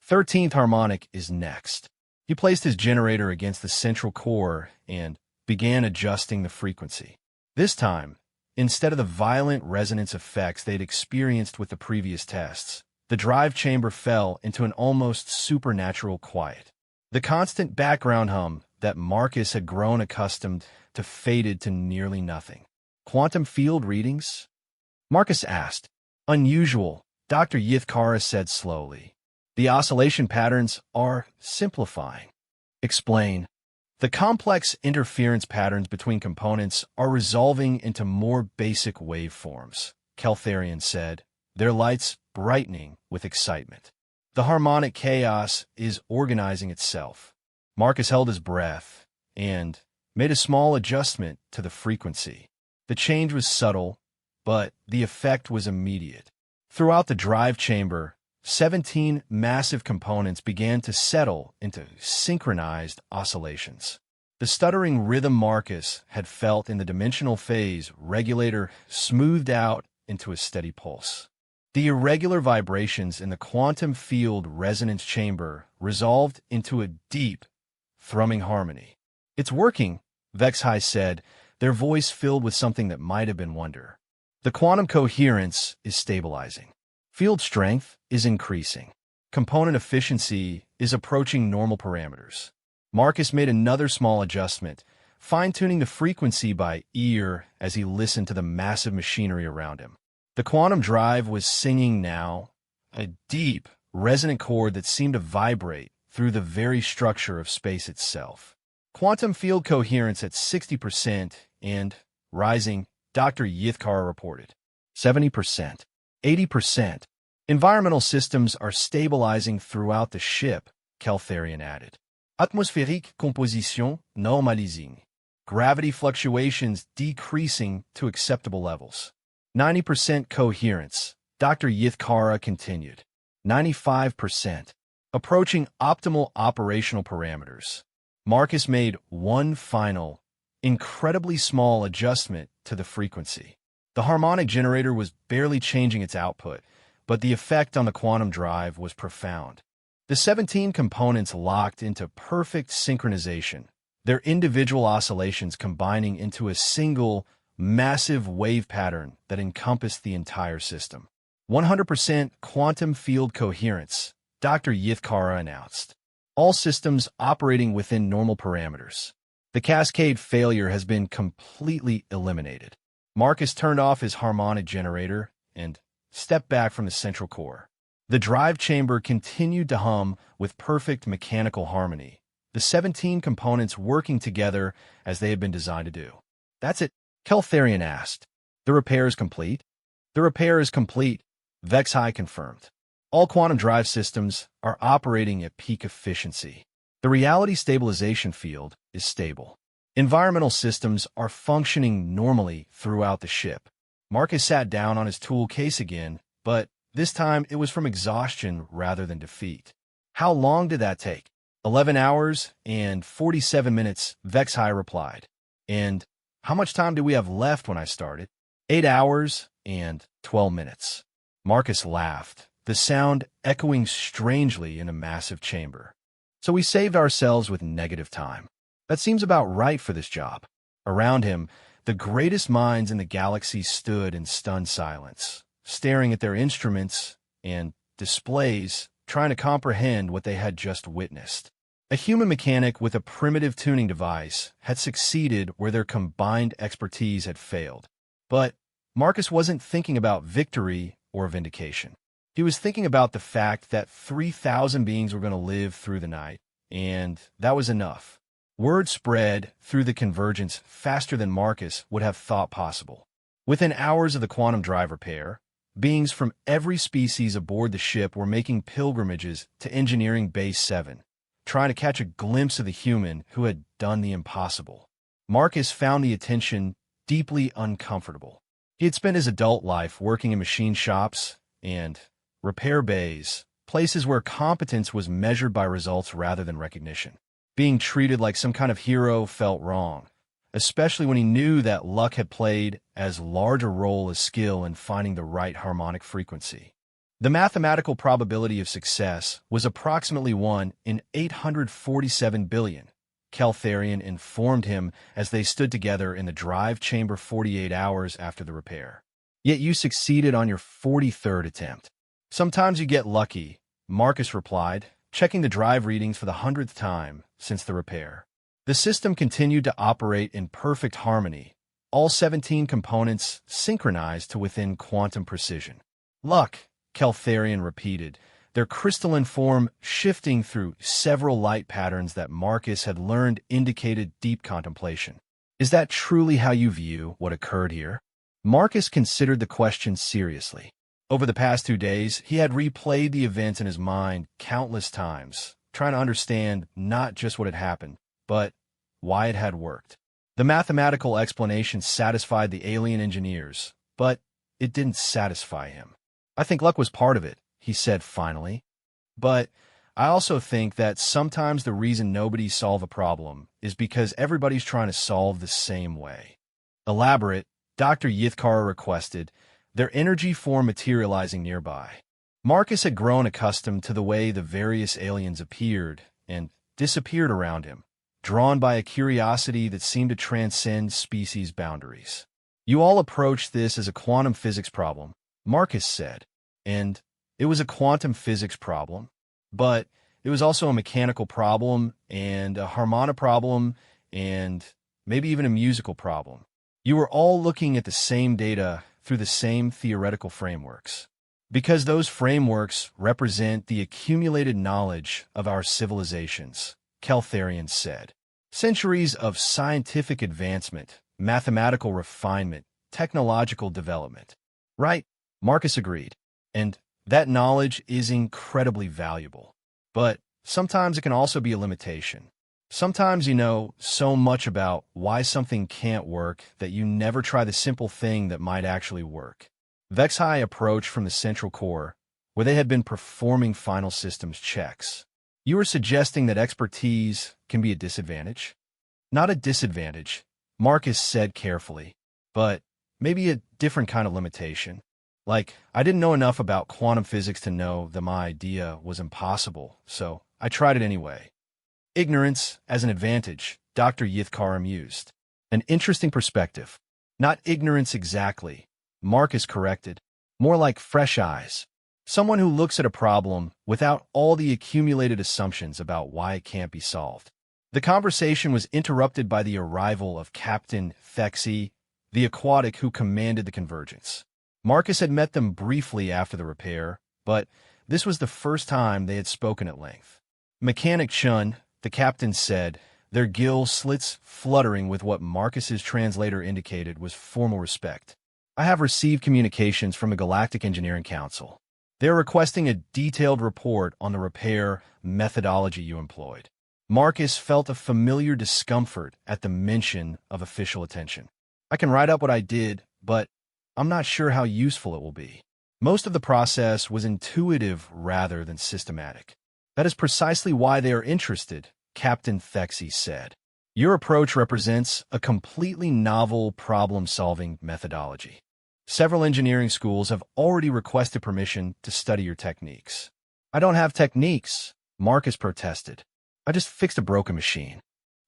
13th harmonic is next. He placed his generator against the central core and began adjusting the frequency. This time, instead of the violent resonance effects they'd experienced with the previous tests, the drive chamber fell into an almost supernatural quiet. The constant background hum that Marcus had grown accustomed to faded to nearly nothing. Quantum field readings? Marcus asked. Unusual, Dr. Yithkara said slowly. The oscillation patterns are simplifying. Explain. The complex interference patterns between components are resolving into more basic waveforms, Keltharian said, their lights brightening with excitement. The harmonic chaos is organizing itself. Marcus held his breath and made a small adjustment to the frequency. The change was subtle, but the effect was immediate. Throughout the drive chamber, 17 massive components began to settle into synchronized oscillations. The stuttering rhythm Marcus had felt in the dimensional phase regulator smoothed out into a steady pulse. The irregular vibrations in the quantum field resonance chamber resolved into a deep, thrumming harmony. It's working, Vexhi said, their voice filled with something that might have been wonder. The quantum coherence is stabilizing. Field strength is increasing. Component efficiency is approaching normal parameters. Marcus made another small adjustment, fine-tuning the frequency by ear as he listened to the massive machinery around him. The quantum drive was singing now, a deep, resonant chord that seemed to vibrate through the very structure of space itself. Quantum field coherence at 60% and rising, Dr. Yithkara reported. 70%. 80%. Environmental systems are stabilizing throughout the ship, Keltharian added. Atmosphérique composition normalising. Gravity fluctuations decreasing to acceptable levels. 90% coherence, Dr. Yithkara continued. 95%. Approaching optimal operational parameters. Marcus made one final, incredibly small adjustment to the frequency. The harmonic generator was barely changing its output, but the effect on the quantum drive was profound. The 17 components locked into perfect synchronization, their individual oscillations combining into a single, massive wave pattern that encompassed the entire system. 100% quantum field coherence, Dr. Yithkara announced. All systems operating within normal parameters. The cascade failure has been completely eliminated. Marcus turned off his harmonic generator and stepped back from the central core. The drive chamber continued to hum with perfect mechanical harmony, the 17 components working together as they had been designed to do. That's it, Keltharian asked. The repair is complete? The repair is complete, Vexhai confirmed. All quantum drive systems are operating at peak efficiency. The reality stabilization field is stable. Environmental systems are functioning normally throughout the ship. Marcus sat down on his tool case again, but this time it was from exhaustion rather than defeat. How long did that take? 11 hours and 47 minutes, Vexhai replied. And how much time do we have left when I started? 8 hours and 12 minutes. Marcus laughed, the sound echoing strangely in a massive chamber. So we saved ourselves with negative time. That seems about right for this job. Around him, the greatest minds in the galaxy stood in stunned silence, staring at their instruments and displays, trying to comprehend what they had just witnessed. A human mechanic with a primitive tuning device had succeeded where their combined expertise had failed. But Marcus wasn't thinking about victory or vindication. He was thinking about the fact that 3,000 beings were going to live through the night, and that was enough. Word spread through the convergence faster than Marcus would have thought possible. Within hours of the quantum drive repair, beings from every species aboard the ship were making pilgrimages to Engineering Base 7, trying to catch a glimpse of the human who had done the impossible. Marcus found the attention deeply uncomfortable. He had spent his adult life working in machine shops and repair bays, places where competence was measured by results rather than recognition. Being treated like some kind of hero felt wrong, especially when he knew that luck had played as large a role as skill in finding the right harmonic frequency. The mathematical probability of success was approximately 1 in 847 billion, Keltharian informed him as they stood together in the drive chamber 48 hours after the repair. Yet you succeeded on your 43rd attempt. Sometimes you get lucky, Marcus replied, checking the drive readings for the 100th time since the repair. The system continued to operate in perfect harmony, all 17 components synchronized to within quantum precision. Luck, Keltharian repeated, their crystalline form shifting through several light patterns that Marcus had learned indicated deep contemplation. Is that truly how you view what occurred here? Marcus considered the question seriously. Over the past 2 days, he had replayed the events in his mind countless times, trying to understand not just what had happened, but why it had worked. The mathematical explanation satisfied the alien engineers, but it didn't satisfy him. I think luck was part of it, he said finally. But I also think that sometimes the reason nobody solves a problem is because everybody's trying to solve the same way. Elaborate, Dr. Yithkara requested, their energy form materializing nearby. Marcus had grown accustomed to the way the various aliens appeared and disappeared around him, drawn by a curiosity that seemed to transcend species boundaries. You all approach this as a quantum physics problem, Marcus said, and It was a quantum physics problem, but it was also a mechanical problem and a harmonic problem and maybe even a musical problem. You were all looking at the same data through the same theoretical frameworks. Because those frameworks represent the accumulated knowledge of our civilizations, Keltharian said. Centuries of scientific advancement, mathematical refinement, technological development. Right, Marcus agreed. And that knowledge is incredibly valuable. But sometimes it can also be a limitation. Sometimes you know so much about why something can't work that you never try the simple thing that might actually work. Vexai approached from the central core, where they had been performing final systems checks. You were suggesting that expertise can be a disadvantage? Not a disadvantage, Marcus said carefully, but maybe a different kind of limitation. Like, I didn't know enough about quantum physics to know that my idea was impossible, so I tried it anyway. Ignorance as an advantage, Dr. Yithkar mused. An interesting perspective. Not ignorance exactly, Marcus corrected. More like fresh eyes. Someone who looks at a problem without all the accumulated assumptions about why it can't be solved. The conversation was interrupted by the arrival of Captain Thexy, the aquatic who commanded the convergence. Marcus had met them briefly after the repair, but this was the first time they had spoken at length. Mechanic Chun, the captain said, their gill slits fluttering with what Marcus's translator indicated was formal respect. I have received communications from the Galactic Engineering Council. They're requesting a detailed report on the repair methodology you employed. Marcus felt a familiar discomfort at the mention of official attention. I can write up what I did, but I'm not sure how useful it will be. Most of the process was intuitive rather than systematic. That is precisely why they are interested, Captain Thexy said. Your approach represents a completely novel problem-solving methodology. Several engineering schools have already requested permission to study your techniques. I don't have techniques, Marcus protested. I just fixed a broken machine.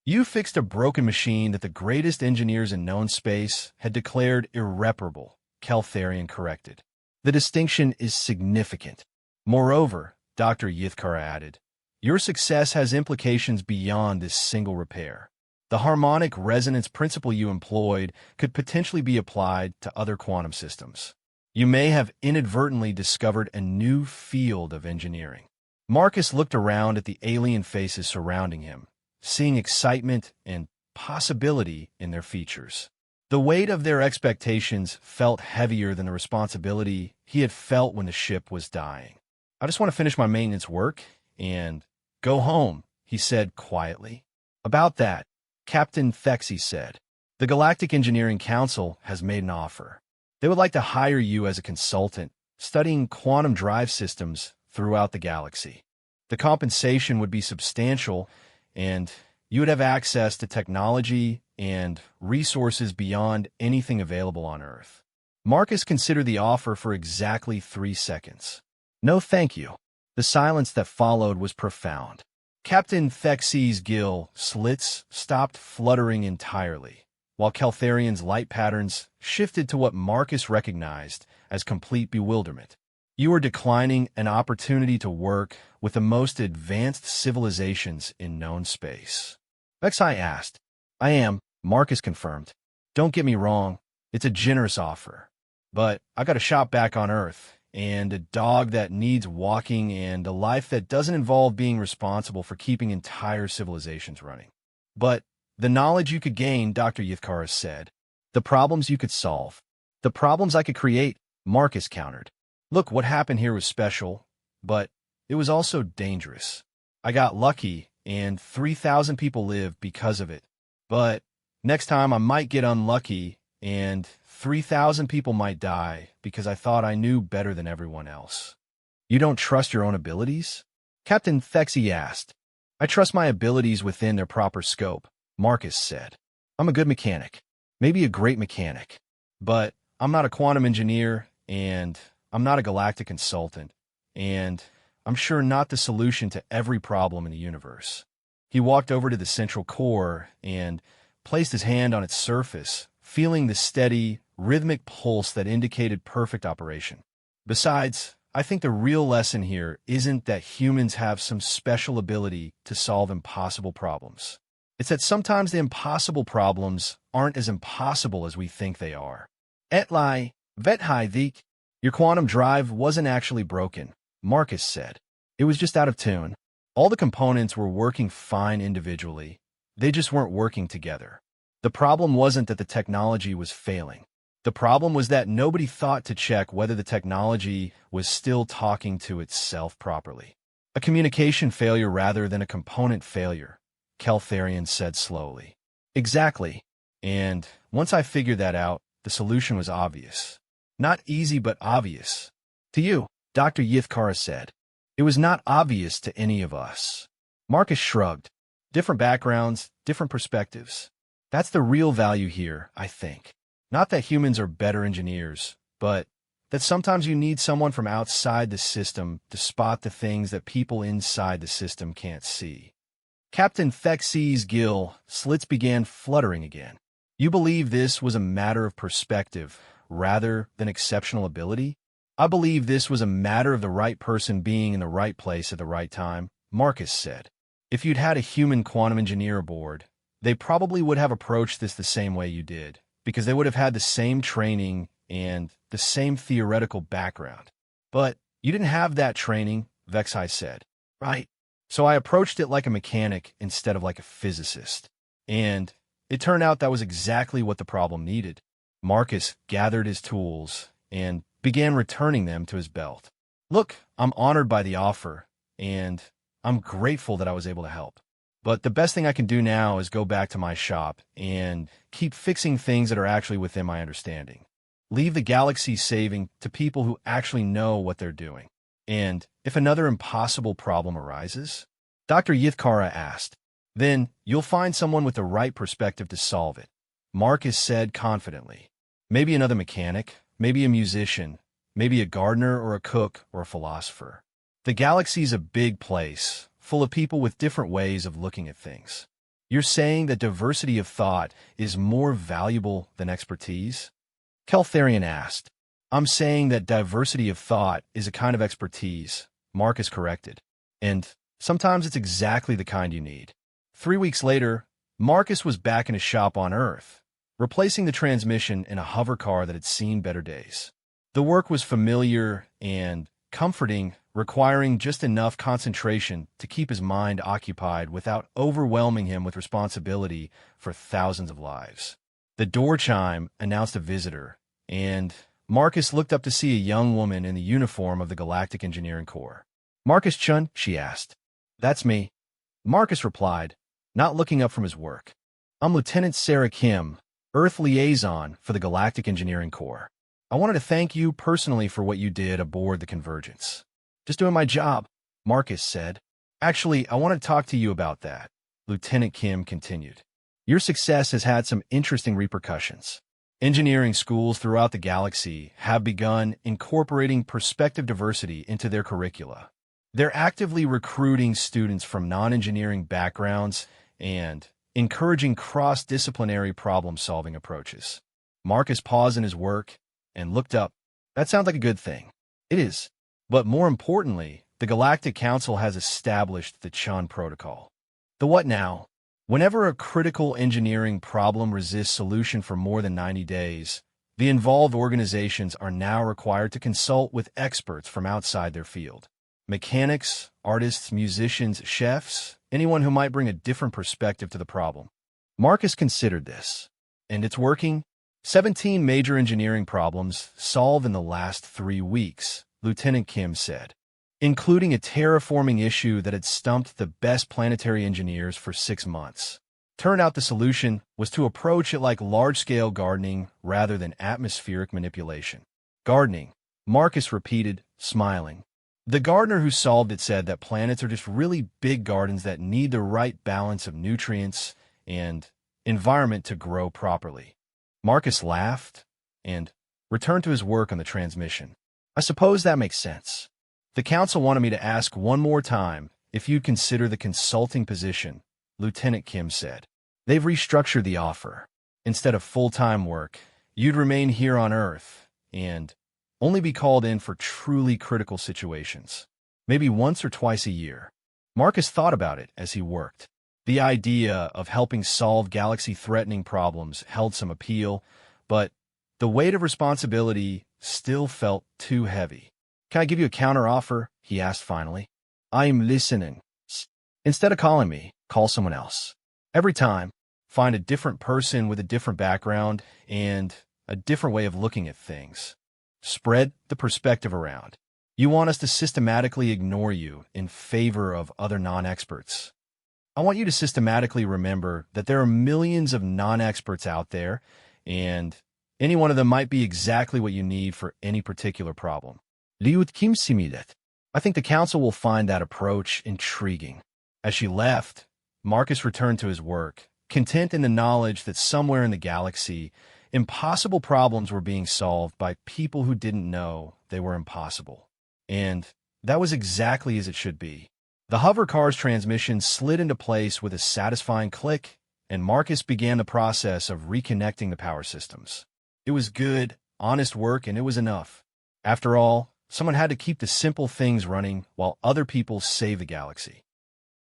You fixed a broken machine that the greatest engineers in known space had declared irreparable, Keltharian corrected. The distinction is significant. Moreover, Dr. Yithkar added, your success has implications beyond this single repair. The harmonic resonance principle you employed could potentially be applied to other quantum systems. You may have inadvertently discovered a new field of engineering. Marcus looked around at the alien faces surrounding him, seeing excitement and possibility in their features. The weight of their expectations felt heavier than the responsibility he had felt when the ship was dying. I just want to finish my maintenance work and go home, he said quietly. About that, Captain Thexy said, the Galactic Engineering Council has made an offer. They would like to hire you as a consultant, studying quantum drive systems throughout the galaxy. The compensation would be substantial, and you would have access to technology and resources beyond anything available on Earth. Marcus considered the offer for exactly 3 seconds. No thank you. The silence that followed was profound. Captain Thexy's gill slits stopped fluttering entirely, while Keltharian's light patterns shifted to what Marcus recognized as complete bewilderment. You are declining an opportunity to work with the most advanced civilizations in known space. Vexai asked. I am, Marcus confirmed. Don't get me wrong, it's a generous offer. But I got a shop back on Earth, and a dog that needs walking, and a life that doesn't involve being responsible for keeping entire civilizations running. But the knowledge you could gain, Dr. Yithkar said. The problems you could solve. The problems I could create, Marcus countered. Look, what happened here was special, but it was also dangerous. I got lucky, and 3,000 people lived because of it. But next time I might get unlucky, and 3,000 people might die because I thought I knew better than everyone else. You don't trust your own abilities? Captain Thexy asked. I trust my abilities within their proper scope, Marcus said. I'm a good mechanic, maybe a great mechanic, but I'm not a quantum engineer, and I'm not a galactic consultant, and I'm sure not the solution to every problem in the universe. He walked over to the central core and placed his hand on its surface, feeling the steady, rhythmic pulse that indicated perfect operation. Besides, I think the real lesson here isn't that humans have some special ability to solve impossible problems. It's that sometimes the impossible problems aren't as impossible as we think they are. Etli, Vethai, your quantum drive wasn't actually broken, Marcus said. It was just out of tune. All the components were working fine individually. They just weren't working together. The problem wasn't that the technology was failing. The problem was that nobody thought to check whether the technology was still talking to itself properly. A communication failure rather than a component failure, Keltharian said slowly. Exactly. And once I figured that out, the solution was obvious. Not easy, but obvious. To you, Dr. Yithkara said. It was not obvious to any of us. Marcus shrugged. Different backgrounds, different perspectives. That's the real value here, I think. Not that humans are better engineers, but that sometimes you need someone from outside the system to spot the things that people inside the system can't see. Captain Thexes Gill slits began fluttering again. You believe this was a matter of perspective rather than exceptional ability? I believe this was a matter of the right person being in the right place at the right time, Marcus said. If you'd had a human quantum engineer aboard, they probably would have approached this the same way you did, because they would have had the same training and the same theoretical background. But you didn't have that training, Vexai said. Right. So I approached it like a mechanic instead of like a physicist. And it turned out that was exactly what the problem needed. Marcus gathered his tools and began returning them to his belt. Look, I'm honored by the offer, and I'm grateful that I was able to help. But the best thing I can do now is go back to my shop and keep fixing things that are actually within my understanding. Leave the galaxy saving to people who actually know what they're doing. And if another impossible problem arises, Dr. Yithkara asked, then you'll find someone with the right perspective to solve it, Marcus said confidently. Maybe another mechanic, maybe a musician, maybe a gardener or a cook or a philosopher. The galaxy's a big place, full of people with different ways of looking at things. You're saying that diversity of thought is more valuable than expertise? Keltharian asked. I'm saying that diversity of thought is a kind of expertise, Marcus corrected. And sometimes it's exactly the kind you need. 3 weeks later, Marcus was back in his shop on Earth, replacing the transmission in a hover car that had seen better days. The work was familiar and comforting, requiring just enough concentration to keep his mind occupied without overwhelming him with responsibility for thousands of lives. The door chime announced a visitor, and Marcus looked up to see a young woman in the uniform of the Galactic Engineering Corps. Marcus Chun, she asked. That's me. Marcus replied, not looking up from his work. I'm Lieutenant Sarah Kim, Earth Liaison for the Galactic Engineering Corps. I wanted to thank you personally for what you did aboard the Convergence. Just doing my job, Marcus said. Actually, I want to talk to you about that, Lieutenant Kim continued. Your success has had some interesting repercussions. Engineering schools throughout the galaxy have begun incorporating perspective diversity into their curricula. They're actively recruiting students from non-engineering backgrounds and encouraging cross-disciplinary problem-solving approaches. Marcus paused in his work and looked up. That sounds like a good thing. It is. But more importantly, the Galactic Council has established the Chun Protocol. The what now? Whenever a critical engineering problem resists solution for more than 90 days, the involved organizations are now required to consult with experts from outside their field. Mechanics, artists, musicians, chefs, anyone who might bring a different perspective to the problem. Marcus considered this. And it's working? 17 major engineering problems solved in the last 3 weeks, Lieutenant Kim said, including a terraforming issue that had stumped the best planetary engineers for 6 months. Turned out the solution was to approach it like large-scale gardening rather than atmospheric manipulation. Gardening, Marcus repeated, smiling. The gardener who solved it said that planets are just really big gardens that need the right balance of nutrients and environment to grow properly. Marcus laughed and returned to his work on the transmission. I suppose that makes sense. The council wanted me to ask one more time if you'd consider the consulting position, Lieutenant Kim said. They've restructured the offer. Instead of full-time work, you'd remain here on Earth, and only be called in for truly critical situations, maybe once or twice a year. Marcus thought about it as he worked. The idea of helping solve galaxy-threatening problems held some appeal, but the weight of responsibility still felt too heavy. "Can I give you a counteroffer?" he asked finally. "I'm listening." "Instead of calling me, call someone else. Every time, find a different person with a different background and a different way of looking at things. Spread the perspective around. You want us to systematically ignore you in favor of other non-experts. I want you to systematically remember that there are millions of non-experts out there, and any one of them might be exactly what you need for any particular problem." Liut Kim Simidet. I think the council will find that approach intriguing. As she left, Marcus returned to his work, content in the knowledge that somewhere in the galaxy, impossible problems were being solved by people who didn't know they were impossible. And that was exactly as it should be. The hover car's transmission slid into place with a satisfying click, and Marcus began the process of reconnecting the power systems. It was good, honest work, and it was enough. After all, someone had to keep the simple things running while other people save the galaxy.